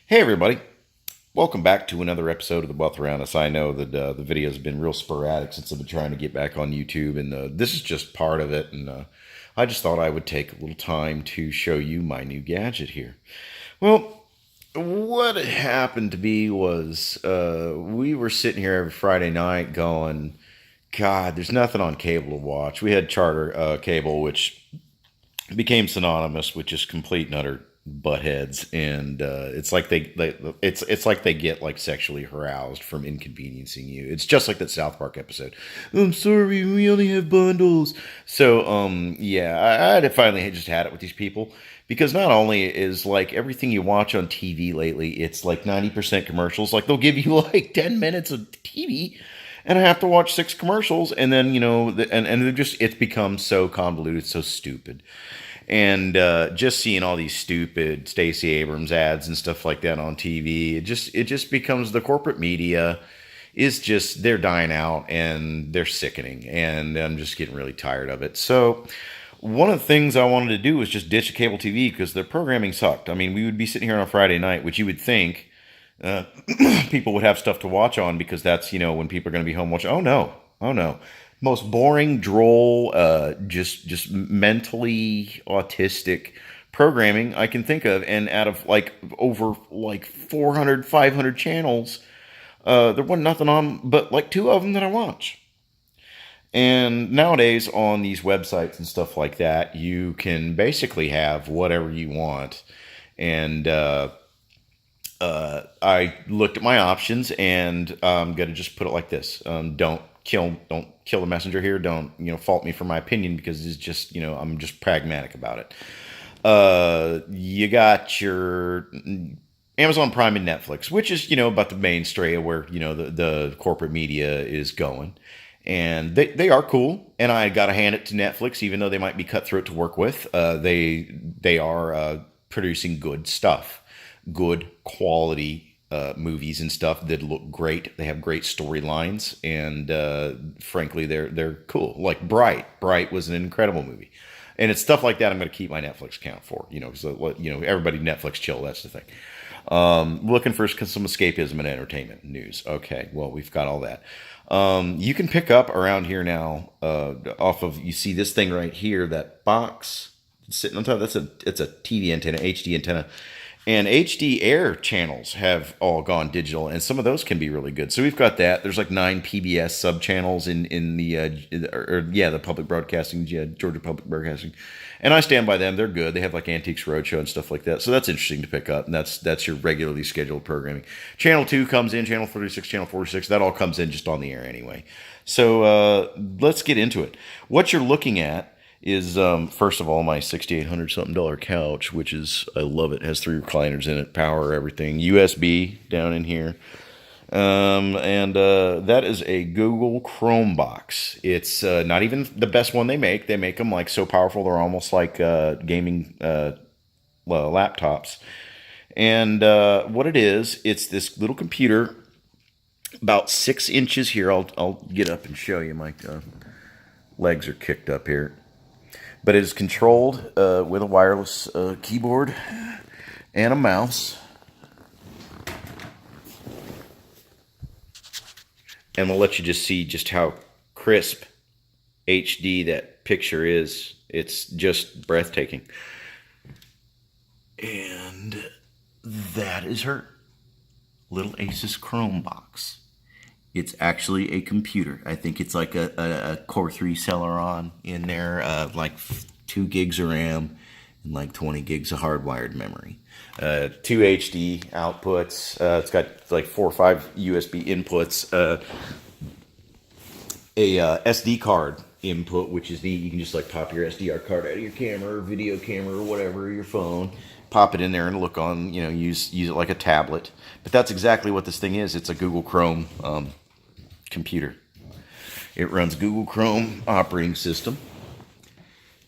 Hey everybody, welcome back to another episode of The Wealth Around Us. I know that the video has been real sporadic since I've been trying to get back on YouTube, and this is just part of it, and I just thought I would take a little time to show you my new gadget here. Well, what it happened to be was we were sitting here every Friday night going, God, there's nothing on cable to watch. We had charter cable, which became synonymous with just complete and utter butt heads, and it's like it's like they get like sexually aroused from inconveniencing you. It's just like that South Park episode. I'm sorry, we only have bundles. So yeah, I had finally just had it with these people, because not only is like everything you watch on TV lately, it's like 90% commercials. Like they'll give you like 10 minutes of TV, and I have to watch 6 commercials, and then and it's become so convoluted, so stupid. And just seeing all these stupid Stacey Abrams ads and stuff like that on TV, it just becomes the corporate media is just, they're dying out and they're sickening, and I'm just getting really tired of it. So one of the things I wanted to do was just ditch a cable TV, because the programming sucked. I mean, we would be sitting here on a Friday night, which you would think uh, people would have stuff to watch on, because that's, when people are going to be home watching. Oh no, oh no. Most boring, droll, just mentally autistic programming I can think of. And out of like over like 400, 500 channels, there wasn't nothing on but like 2 of them that I watch. And nowadays on these websites and stuff like that, you can basically have whatever you want. And I looked at my options, and I'm gonna just put it like this: don't kill the messenger here. Don't fault me for my opinion, because it's just I'm just pragmatic about it. You got your Amazon Prime and Netflix, which is about the mainstay of where the corporate media is going, and they are cool. And I gotta hand it to Netflix, even though they might be cutthroat to work with. They are producing good stuff, good quality movies and stuff that look great. They have great storylines, and frankly, they're cool. Like Bright was an incredible movie, and it's stuff like that I'm going to keep my Netflix account for. So everybody Netflix chill. That's the thing. Looking for some escapism and entertainment news. Okay, well, we've got all that. You can pick up around here now off of, you see this thing right here, that box sitting on top. It's a TV antenna, HD antenna. And HD air channels have all gone digital, and some of those can be really good. So we've got that. There's like 9 PBS sub channels in the public broadcasting, Georgia Public Broadcasting, and I stand by them. They're good. They have like Antiques Roadshow and stuff like that. So that's interesting to pick up, and that's your regularly scheduled programming. Channel 2 comes in, Channel 36, Channel 46. That all comes in just on the air anyway. So let's get into it. What you're looking at is first of all my $6,800 something couch, which is, I love it. It has 3 recliners in it, power, everything, USB down in here, and that is a Google Chromebox. It's not even the best one they make. They make them like so powerful they're almost like gaming laptops. And what it is, it's this little computer about 6 inches here. I'll get up and show you. My legs are kicked up here. But it is controlled with a wireless keyboard and a mouse. And we'll let you just see just how crisp HD that picture is. It's just breathtaking. And that is her little ASUS Chromebox. It's actually a computer. I think it's like a Core 3 Celeron in there, like 2 gigs of RAM and like 20 gigs of hardwired memory. 2 HD outputs. It's got like 4 or 5 USB inputs. A SD card input, which is neat. You can just like pop your SD card out of your camera or video camera or whatever, your phone. Pop it in there and look on, use it like a tablet. But that's exactly what this thing is. It's a Google Chrome computer. It runs Google Chrome operating system.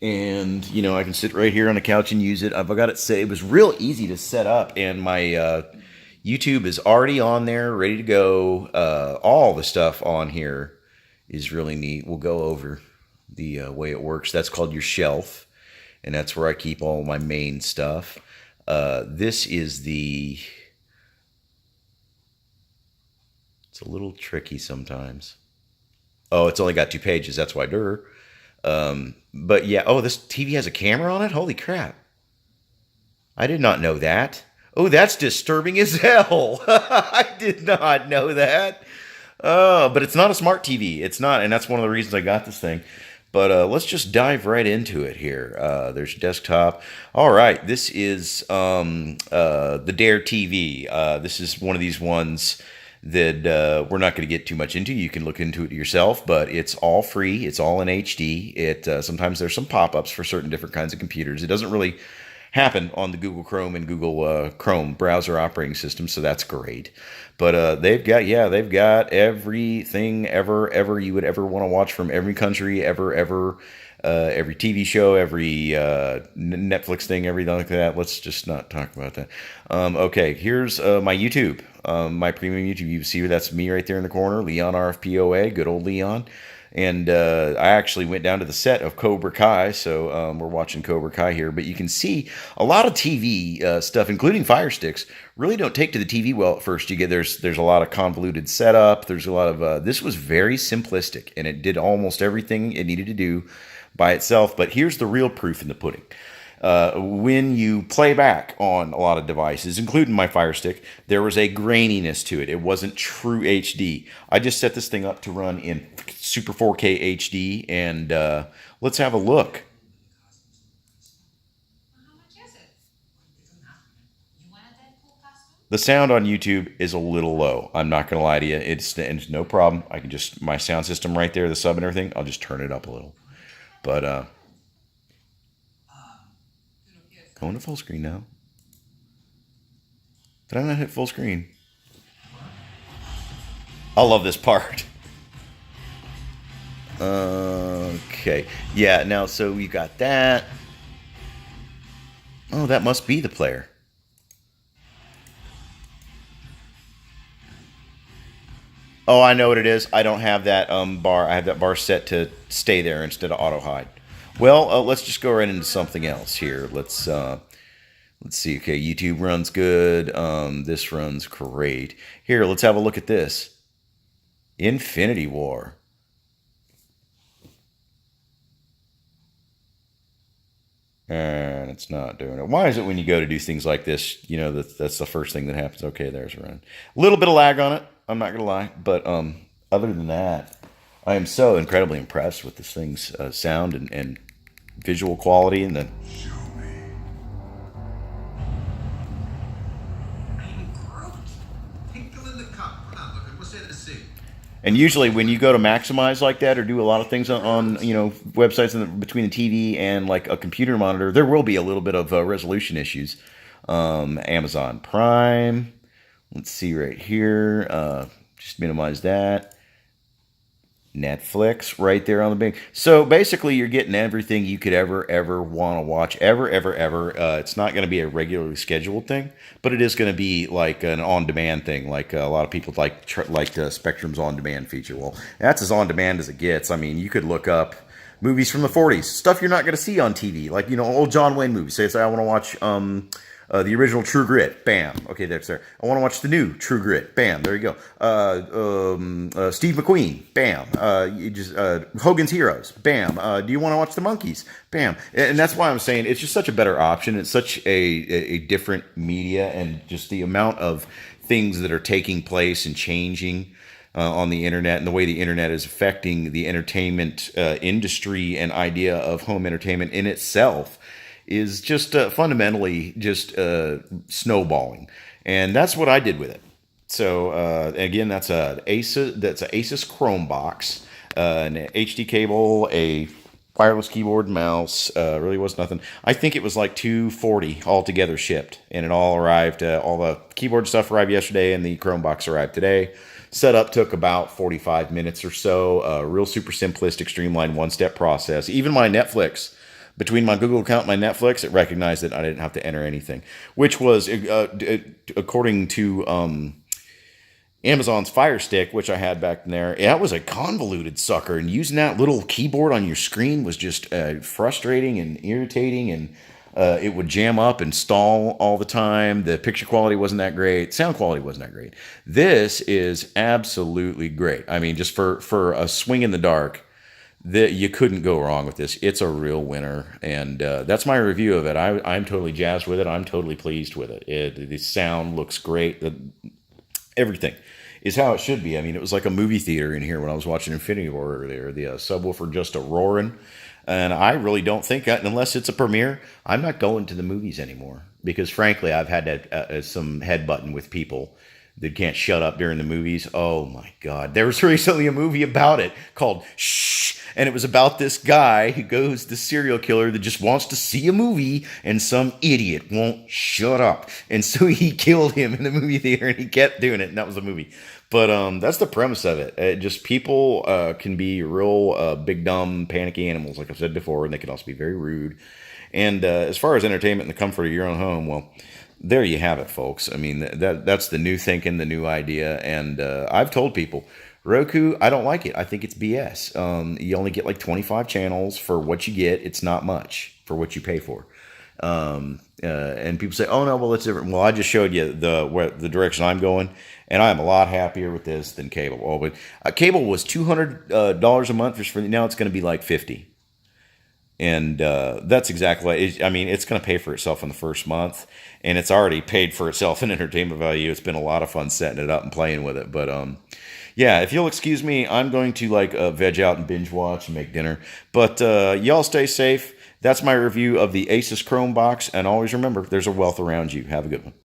And, I can sit right here on the couch and use it. I've got it set. It was real easy to set up, and my YouTube is already on there, ready to go. All the stuff on here is really neat. We'll go over the way it works. That's called your shelf, and that's where I keep all my main stuff. This is the It's a little tricky sometimes. Oh, it's only got 2 pages. That's why. But yeah. Oh, this TV has a camera on it. Holy crap! I did not know that. Oh, that's disturbing as hell. I did not know that. But it's not a smart TV. It's not, and that's one of the reasons I got this thing. But let's just dive right into it here. There's desktop. All right, this is the Dare TV. This is one of these ones that we're not going to get too much into. You can look into it yourself, but it's all free. It's all in HD. Sometimes there's some pop-ups for certain different kinds of computers. It doesn't really happen on the Google Chrome and Google Chrome browser operating system, so that's great. But they've got everything ever you would ever want to watch from every country ever, every TV show, every Netflix thing, everything like that. Let's just not talk about that. Okay, here's my YouTube, my premium YouTube. You see that's me right there in the corner, Leon RFPOA, good old Leon. And I actually went down to the set of Cobra Kai, so we're watching Cobra Kai here. But you can see a lot of TV stuff, including Fire Sticks, really don't take to the TV well at first. There's a lot of convoluted setup. There's a lot of this was very simplistic, and it did almost everything it needed to do by itself. But here's the real proof in the pudding. When you play back on a lot of devices, including my Fire Stick, there was a graininess to it. It wasn't true HD. I just set this thing up to run in Super 4K HD, and let's have a look. The sound on YouTube is a little low. I'm not going to lie to you. It's no problem. I can just, my sound system right there, the sub and everything, I'll just turn it up a little. But, going to full screen now. Did I not hit full screen? I love this part. Okay. Yeah, now, so we got that. Oh, that must be the player. Oh, I know what it is. I don't have that bar. I have that bar set to stay there instead of auto hide. Well, let's just go right into something else here. Let's see. Okay, YouTube runs good. This runs great. Here, let's have a look at this. Infinity War. And it's not doing it. Why is it when you go to do things like this, that's the first thing that happens? Okay, there's a run. A little bit of lag on it. I'm not gonna lie, but other than that, I am so incredibly impressed with this thing's sound and visual quality, and then. And usually, when you go to maximize like that, or do a lot of things on websites between the TV and like a computer monitor, there will be a little bit of resolution issues. Amazon Prime. Let's see right here. Just minimize that. Netflix right there on the big. So basically, you're getting everything you could ever want to watch. Ever. It's not going to be a regularly scheduled thing, but it is going to be like an on-demand thing. Like a lot of people like Spectrum's on-demand feature. Well, that's as on-demand as it gets. I mean, you could look up movies from the 40s, stuff you're not going to see on TV, like old John Wayne movies. Say I want to watch the original True Grit, bam. Okay, that's there. I want to watch the new True Grit, bam. There you go. Steve McQueen, bam. Hogan's Heroes, bam. Do you want to watch the Monkees, bam. And that's why I'm saying it's just such a better option. It's such a different media, and just the amount of things that are taking place and changing on the internet, and the way the internet is affecting the entertainment industry and idea of home entertainment in itself is just fundamentally just snowballing. And that's what I did with it. So again, that's a ASUS Chromebox, an HD cable, a wireless keyboard and mouse. Really was nothing. I think it was like $240 altogether shipped, and it all arrived. All the keyboard stuff arrived yesterday, and the Chromebox arrived today. Setup took about 45 minutes or so. Real super simplistic, streamlined, one-step process. Even my Netflix, between my Google account and my Netflix, it recognized that I didn't have to enter anything, which was, according to Amazon's Fire Stick, which I had back there, that was a convoluted sucker, and using that little keyboard on your screen was just frustrating and irritating, and It would jam up and stall all the time. The picture quality wasn't that great. Sound quality wasn't that great. This is absolutely great. I mean, just for a swing in the dark, you couldn't go wrong with this. It's a real winner, and that's my review of it. I'm totally jazzed with it. I'm totally pleased with it. The sound looks great. Everything is how it should be. I mean, it was like a movie theater in here when I was watching Infinity War earlier. The subwoofer just a roaring, and I really don't think that unless it's a premiere, I'm not going to the movies anymore because frankly, I've had some headbutting with people that can't shut up during the movies. Oh my God. There was recently a movie about it called Shh. And it was about this guy who goes, the serial killer that just wants to see a movie and some idiot won't shut up. And so he killed him in the movie theater and he kept doing it. And that was the movie. But that's the premise of it. Just people can be real big, dumb, panicky animals, like I've said before, and they can also be very rude. And as far as entertainment and the comfort of your own home, well, there you have it, folks. I mean, that's the new thinking, the new idea. And I've told people, Roku, I don't like it. I think it's BS. You only get like 25 channels for what you get. It's not much for what you pay for. And people say, "Oh no, well it's different." Well, I just showed you the direction I'm going, and I'm a lot happier with this than cable. Oh, but cable was $200 a month. For now, it's going to be like 50. And that's exactly, I mean, it's going to pay for itself in the first month, and it's already paid for itself in entertainment value. It's been a lot of fun setting it up and playing with it. But yeah, if you'll excuse me, I'm going to like veg out and binge watch and make dinner. But y'all stay safe. That's my review of the ASUS Chromebox, and always remember, there's a wealth around you. Have a good one.